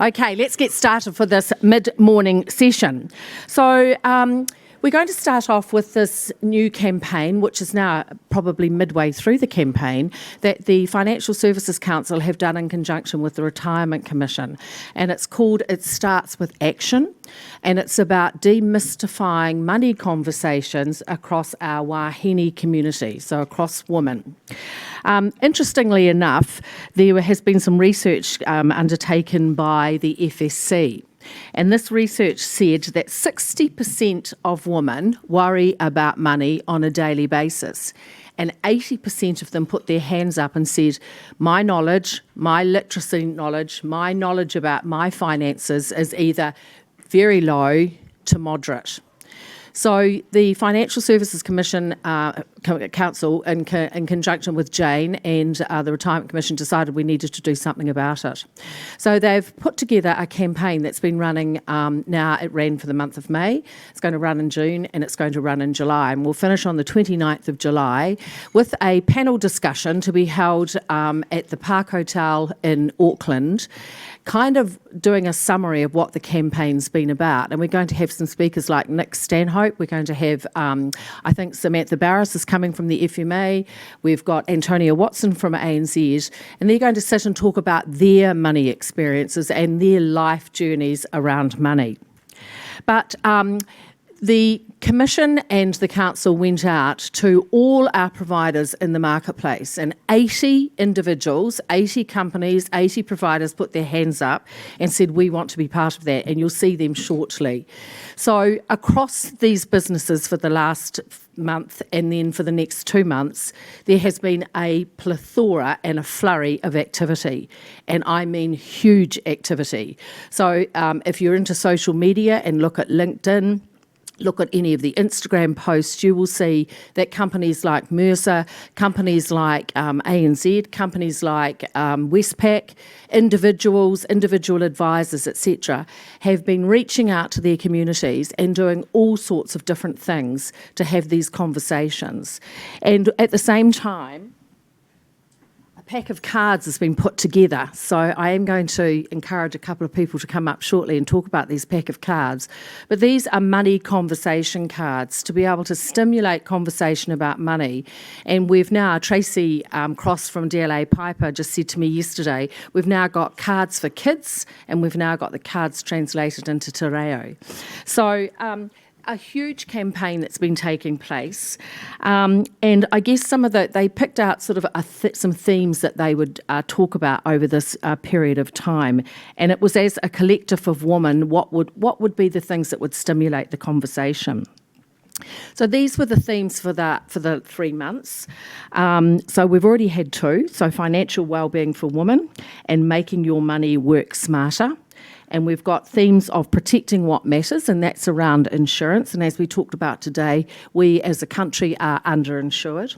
Okay, let's get started for this mid-morning session. So we're going to start off with this new campaign, which is now probably midway through the campaign, that the Financial Services Council have done in conjunction with the Retirement Commission. And it's called It Starts With Action, and it's about demystifying money conversations across our wāhine community, so across women. Interestingly enough, there has been some research undertaken by the FSC, and this research said that 60% of women worry about money on a daily basis, and 80% of them put their hands up and said, my knowledge, my literacy knowledge, my knowledge about my finances is either very low to moderate. So the Financial Services Commission Council, in conjunction with Jane and the Retirement Commission, decided we needed to do something about it. So they've put together a campaign that's been running now. It ran for the month of May, it's going to run in June, and it's going to run in July. And we'll finish on the 29th of July with a panel discussion to be held at the Park Hotel in Auckland, kind of doing a summary of what the campaign's been about. And we're going to have some speakers like Nick Stanhope. We're going to have, I think, Samantha Barris is coming from the FMA. We've got Antonia Watson from ANZ. And they're going to sit and talk about their money experiences and their life journeys around money. But the Commission and the Council went out to all our providers in the marketplace, and 80 individuals, 80 companies, 80 providers put their hands up and said, we want to be part of that, and you'll see them shortly. So across these businesses for the last month and then for the next 2 months, there has been a plethora and a flurry of activity, and I mean huge activity. So if you're into social media and look at LinkedIn, look at any of the Instagram posts, you will see that companies like Mercer, companies like ANZ, companies like Westpac, individual advisors, etc., have been reaching out to their communities and doing all sorts of different things to have these conversations. And at the same time, pack of cards has been put together, so I am going to encourage a couple of people to come up shortly and talk about these pack of cards. But these are money conversation cards to be able to stimulate conversation about money. And we've now, Tracy Cross from DLA Piper just said to me yesterday, we've now got cards for kids and we've now got the cards translated into te reo. So a huge campaign that's been taking place, and I guess they picked out sort of some themes that they would talk about over this period of time, and it was as a collective of women, what would be the things that would stimulate the conversation. So these were the themes for the 3 months. So we've already had 2, so financial wellbeing for women and making your money work smarter. And we've got themes of protecting what matters, and that's around insurance. And as we talked about today, we as a country are underinsured.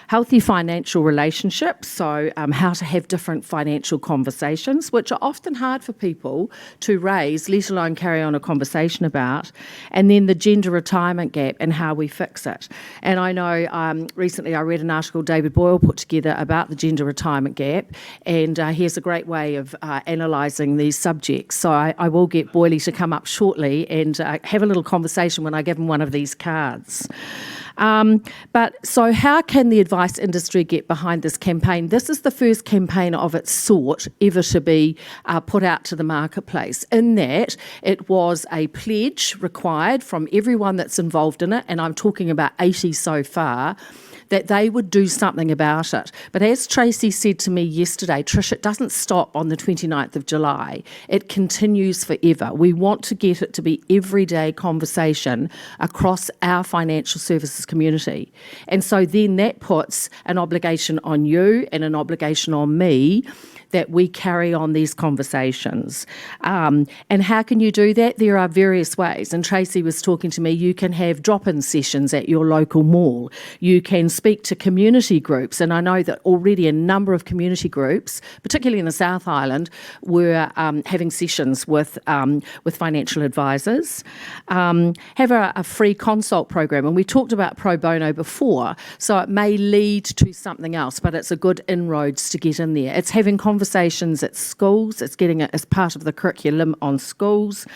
Healthy financial relationships, so how to have different financial conversations, which are often hard for people to raise, let alone carry on a conversation about. And then the gender retirement gap and how we fix it. And I know recently I read an article David Boyle put together about the gender retirement gap, and he has a great way of analysing these subjects. So I will get Boyle to come up shortly and have a little conversation when I give him one of these cards. But so how can the advice industry get behind this campaign? This is the first campaign of its sort ever to be put out to the marketplace, in that it was a pledge required from everyone that's involved in it, and I'm talking about 80 so far, that they would do something about it. But as Tracy said to me yesterday, Trish, it doesn't stop on the 29th of July. It continues forever. We want to get it to be everyday conversation across our financial services community. And so then that puts an obligation on you and an obligation on me that we carry on these conversations. And how can you do that? There are various ways. And Tracy was talking to me, you can have drop-in sessions at your local mall. You can speak to community groups. And I know that already a number of community groups, particularly in the South Island, were having sessions with financial advisors. Have a free consult program. And we talked about pro bono before, so it may lead to something else, but it's a good inroads to get in there. It's having conversations conversations at schools. It's getting it as part of the curriculum on schools,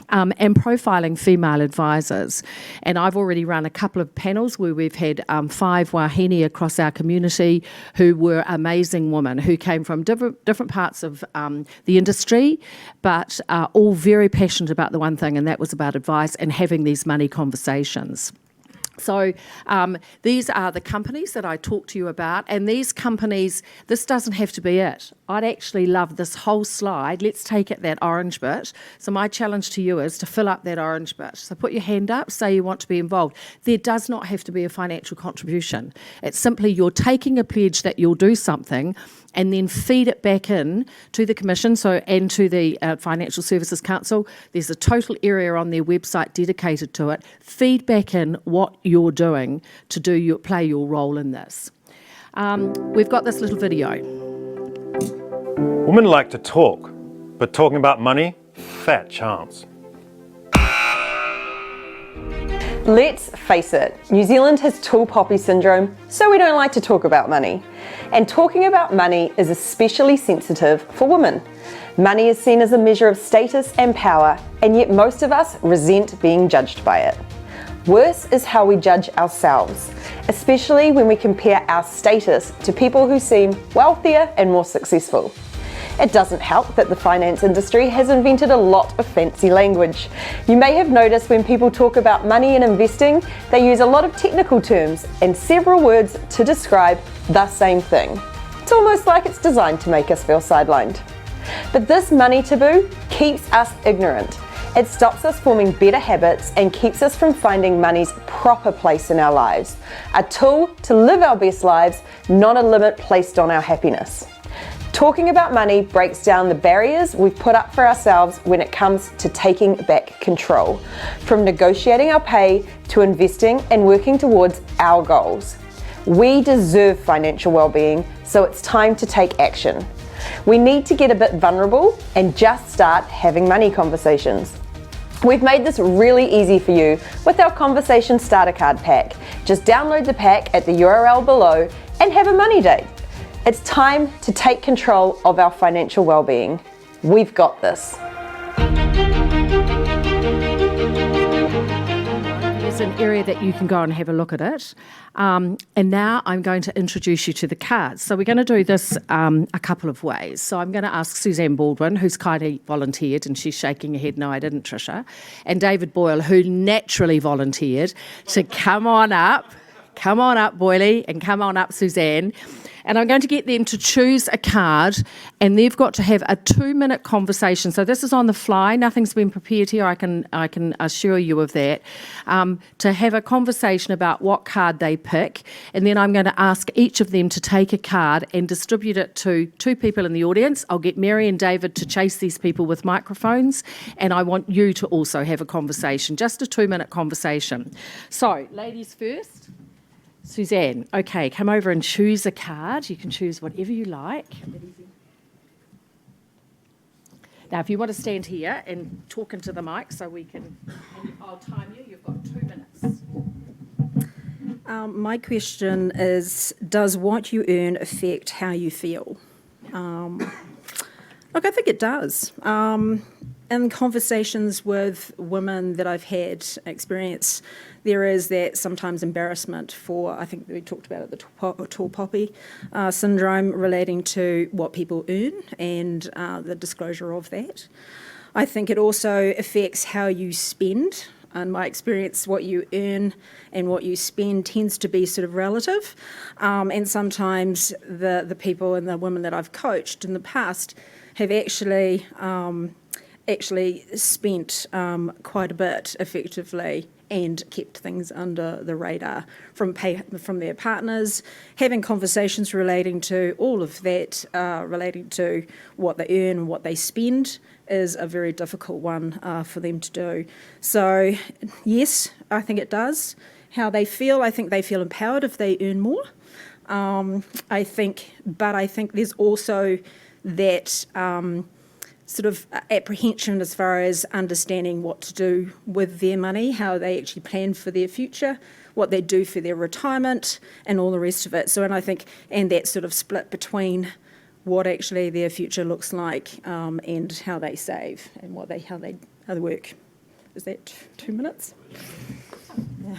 and profiling female advisors. And I've already run a couple of panels where we've had 5 wāhine across our community who were amazing women who came from different parts of the industry, but all very passionate about the one thing, and that was about advice and having these money conversations. So these are the companies that I talked to you about, and these companies, this doesn't have to be it. I'd actually love this whole slide. Let's take it, that orange bit. So my challenge to you is to fill up that orange bit. So put your hand up, say you want to be involved. There does not have to be a financial contribution. It's simply you're taking a pledge that you'll do something and then feed it back in to the Commission and to the Financial Services Council. There's a total area on their website dedicated to it. Feed back in what you're doing to play your role in this. We've got this little video. Women like to talk, but talking about money, fat chance. Let's face it, New Zealand has tall poppy syndrome, so we don't like to talk about money. And talking about money is especially sensitive for women. Money is seen as a measure of status and power, and yet most of us resent being judged by it. Worse is how we judge ourselves, especially when we compare our status to people who seem wealthier and more successful. It doesn't help that the finance industry has invented a lot of fancy language. You may have noticed when people talk about money and investing, they use a lot of technical terms and several words to describe the same thing. It's almost like it's designed to make us feel sidelined. But this money taboo keeps us ignorant. It stops us forming better habits and keeps us from finding money's proper place in our lives. A tool to live our best lives, not a limit placed on our happiness. Talking about money breaks down the barriers we've put up for ourselves when it comes to taking back control, from negotiating our pay to investing and working towards our goals. We deserve financial well-being, so it's time to take action. We need to get a bit vulnerable and just start having money conversations. We've made this really easy for you with our Conversation Starter Card pack. Just download the pack at the URL below and have a money date. It's time to take control of our financial well-being. We've got this. There's an area that you can go and have a look at it. And now I'm going to introduce you to the cards. So we're going to do this a couple of ways. So I'm going to ask Suzanne Baldwin, who's kindly volunteered, and she's shaking her head, no, I didn't, Tricia, and David Boyle, who naturally volunteered, to come on up. Come on up, Boyley, and come on up, Suzanne. And I'm going to get them to choose a card, and they've got to have a 2-minute conversation. So this is on the fly. Nothing's been prepared here. I can assure you of that. To have a conversation about what card they pick, and then I'm going to ask each of them to take a card and distribute it to 2 people in the audience. I'll get Mary and David to chase these people with microphones, and I want you to also have a conversation, just a 2-minute conversation. So, ladies first. Suzanne, okay, come over and choose a card. You can choose whatever you like. Now, if you want to stand here and talk into the mic so we can, and I'll time you, you've got 2 minutes. My question is, does what you earn affect how you feel? Look, I think it does. In conversations with women that I've had experience, there is that sometimes embarrassment for, I think we talked about it, the tall poppy syndrome relating to what people earn and the disclosure of that. I think it also affects how you spend. In my experience, what you earn and what you spend tends to be sort of relative. And sometimes the people and the women that I've coached in the past have actually spent quite a bit effectively and kept things under the radar from their partners, having conversations relating to all of that, relating to what they earn and what they spend is a very difficult one for them to do. So, yes, I think it does. How they feel, I think they feel empowered if they earn more. I think there's also that sort of apprehension as far as understanding what to do with their money, how they actually plan for their future, what they do for their retirement, and all the rest of it. So, and I think, and that sort of split between what actually their future looks like, and how they save and how they work. Is that 2 minutes? Yeah.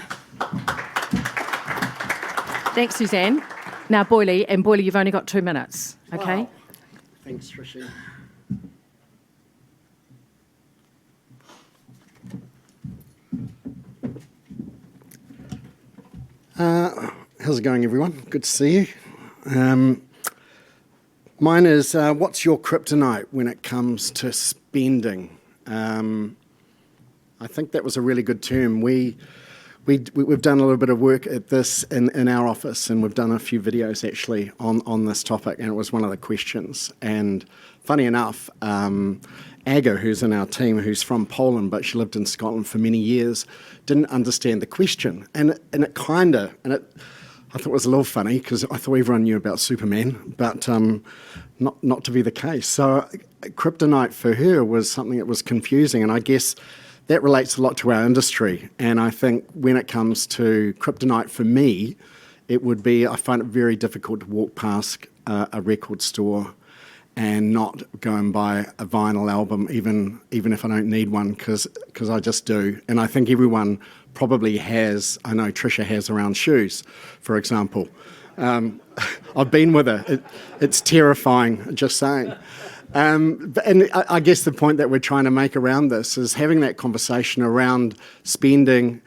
Thanks, Suzanne. Now, Boyle, you've only got 2 minutes, okay? Wow. Thanks, Tricia. How's it going, everyone? Good to see you. Mine is, what's your kryptonite when it comes to spending? I think that was a really good term. We've done a little bit of work at this in our office, and we've done a few videos actually on this topic, and it was one of the questions. And funny enough, Aga, who's in our team, who's from Poland, but she lived in Scotland for many years, didn't understand the question. And I thought it was a little funny because I thought everyone knew about Superman, but not to be the case. So kryptonite for her was something that was confusing, and I guess that relates a lot to our industry. And I think when it comes to kryptonite for me, it would be, I find it very difficult to walk past a record store and not go and buy a vinyl album, even if I don't need one, because I just do. And I think everyone probably has, I know Tricia has around shoes, for example. I've been with her. It's terrifying, just saying. And I guess the point that we're trying to make around this is having that conversation around spending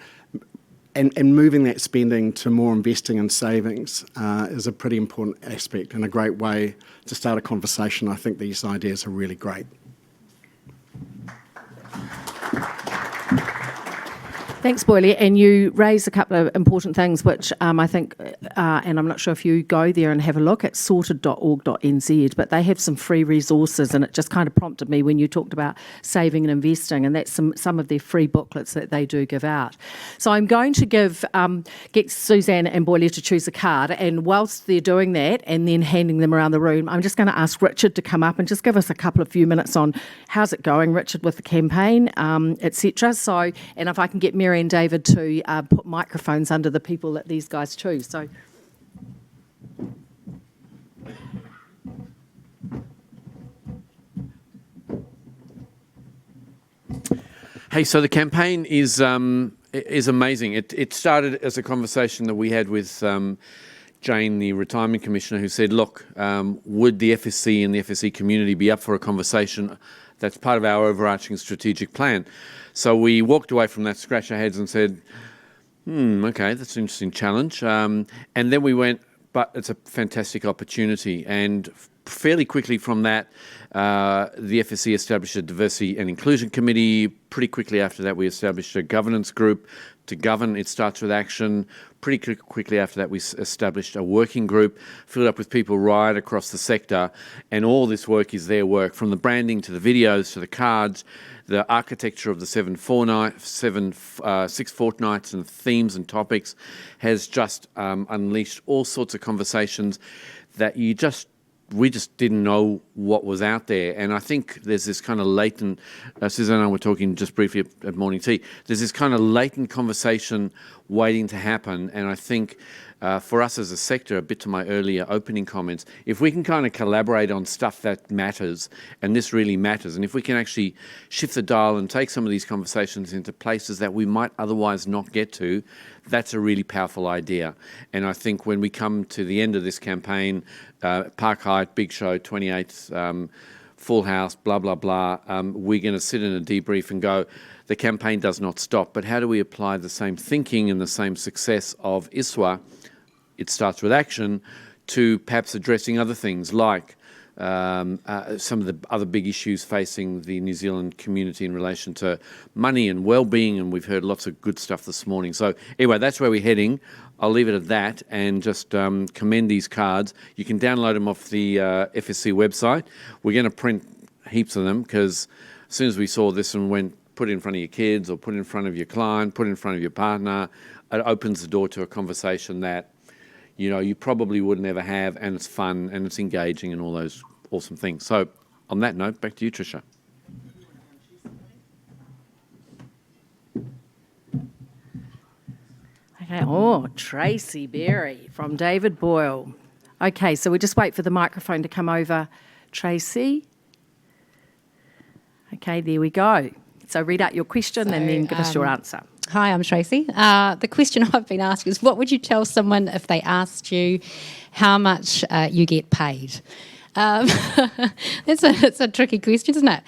and moving that spending to more investing and savings is a pretty important aspect and a great way to start a conversation. I think these ideas are really great. Thanks, Boyle. And you raise a couple of important things, which I think, and I'm not sure if you go there and have a look at sorted.org.nz, but they have some free resources, and it just kind of prompted me when you talked about saving and investing, and that's some of their free booklets that they do give out. So I'm going to get Suzanne and Boyle to choose a card, and whilst they're doing that and then handing them around the room, I'm just going to ask Richard to come up and just give us a couple of few minutes on how's it going, Richard, with the campaign, etc. So, and if I can get Mary and David to put microphones under the people that these guys choose. So, hey, so the campaign is amazing. It started as a conversation that we had with Jane, the retirement commissioner, who said, "Look, would the FSC and the FSC community be up for a conversation that's part of our overarching strategic plan?" So we walked away from that, scratched our heads and said, okay, that's an interesting challenge. And then we went, but it's a fantastic opportunity. And fairly quickly from that, the FSC established a diversity and inclusion committee. Pretty quickly after that, we established a governance group to govern. It starts with action. Pretty quickly after that, we established a working group filled up with people right across the sector. And all this work is their work, from the branding to the videos to the cards, the architecture of the 6 fortnights and themes and topics has just unleashed all sorts of conversations that we just didn't know what was out there. And I think there's this kind of latent, Suzanne and I were talking just briefly at morning tea, there's this kind of latent conversation waiting to happen. And I think for us as a sector, a bit to my earlier opening comments, if we can kind of collaborate on stuff that matters, and this really matters, and if we can actually shift the dial and take some of these conversations into places that we might otherwise not get to, that's a really powerful idea. And I think when we come to the end of this campaign, Park Height, big show, 28th, full house, blah, blah, blah, we're going to sit in a debrief and go, the campaign does not stop, but how do we apply the same thinking and the same success of ISWA, it starts with action, to perhaps addressing other things like some of the other big issues facing the New Zealand community in relation to money and wellbeing, and we've heard lots of good stuff this morning. So anyway, that's where we're heading. I'll leave it at that and just commend these cards. You can download them off the FSC website. We're going to print heaps of them because as soon as we saw this and went, put it in front of your kids or put it in front of your client, put it in front of your partner, it opens the door to a conversation that you probably would never have, and it's fun and it's engaging and all those awesome things. So on that note, back to you, Tricia. Okay. Oh, Tracy Berry from David Boyle. Okay, so we just wait for the microphone to come over. Tracy? Okay, there we go. So read out your question and then give us your answer. Hi, I'm Tracy. The question I've been asked is, what would you tell someone if they asked you how much you get paid? It's a tricky question, isn't it?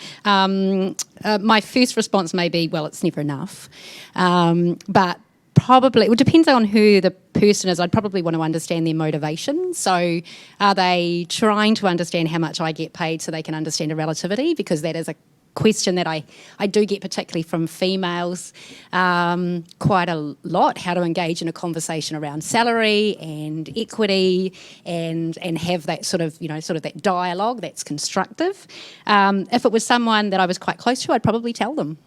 My first response may be, well, it's never enough. But probably, it depends on who the person is. I'd probably want to understand their motivation. So are they trying to understand how much I get paid so they can understand a relativity? Because that is a question that I do get, particularly from females, quite a lot, how to engage in a conversation around salary and equity and have that sort of that dialogue that's constructive. If it was someone that I was quite close to, I'd probably tell them,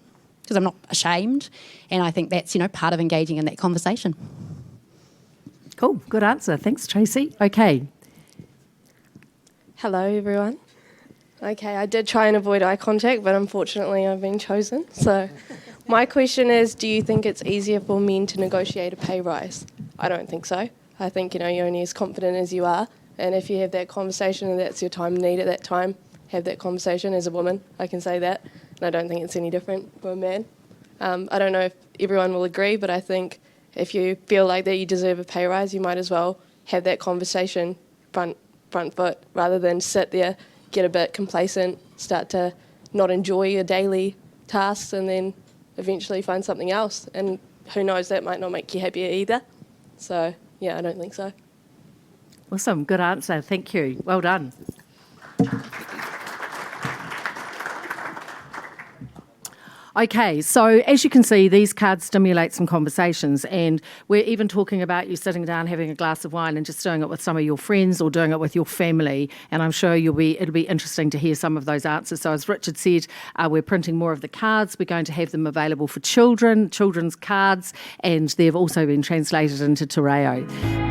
because I'm not ashamed, and I think that's part of engaging in that conversation. Cool, good answer. Thanks, Tracy. Okay. Hello, everyone. Okay, I did try and avoid eye contact, but unfortunately I've been chosen. So my question is, do you think it's easier for men to negotiate a pay rise? I don't think so. I think, you're only as confident as you are. And if you have that conversation and that's your time need at that time, have that conversation as a woman. I can say that. And I don't think it's any different for a man. I don't know if everyone will agree, but I think if you feel like that you deserve a pay rise, you might as well have that conversation front foot rather than sit there, get a bit complacent, start to not enjoy your daily tasks, and then eventually find something else. And who knows, that might not make you happier either. So, yeah, I don't think so. Awesome, good answer. Thank you. Well done. Okay, so as you can see, these cards stimulate some conversations, and we're even talking about you sitting down, having a glass of wine and just doing it with some of your friends or doing it with your family, and I'm sure it'll be interesting to hear some of those answers. So as Richard said, we're printing more of the cards. We're going to have them available for children's cards, and they've also been translated into te reo.